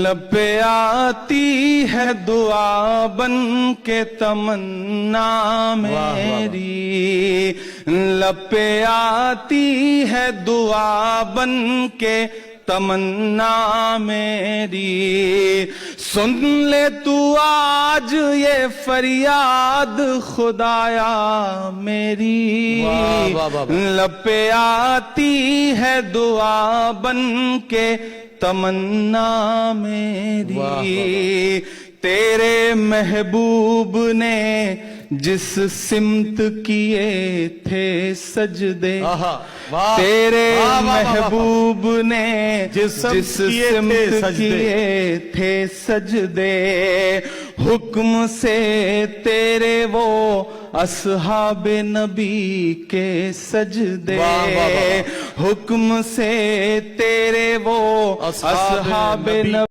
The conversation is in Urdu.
لب پہ آتی ہے دعا بن کے تمنا میری، لب پہ آتی ہے دعا بن کے تمنا میری، سن لے تو آج یہ فریاد خدایا میری، لب پہ آتی ہے دعا بن کے تمنا میری، تیرے محبوب نے جس سمت کیے تھے سجدے، تیرے محبوب نے جس سمت کیے تھے سجدے، حکم سے تیرے وہ اصحاب نبی کے سجدے، حکم سے تیرے وہ اصحاب نبی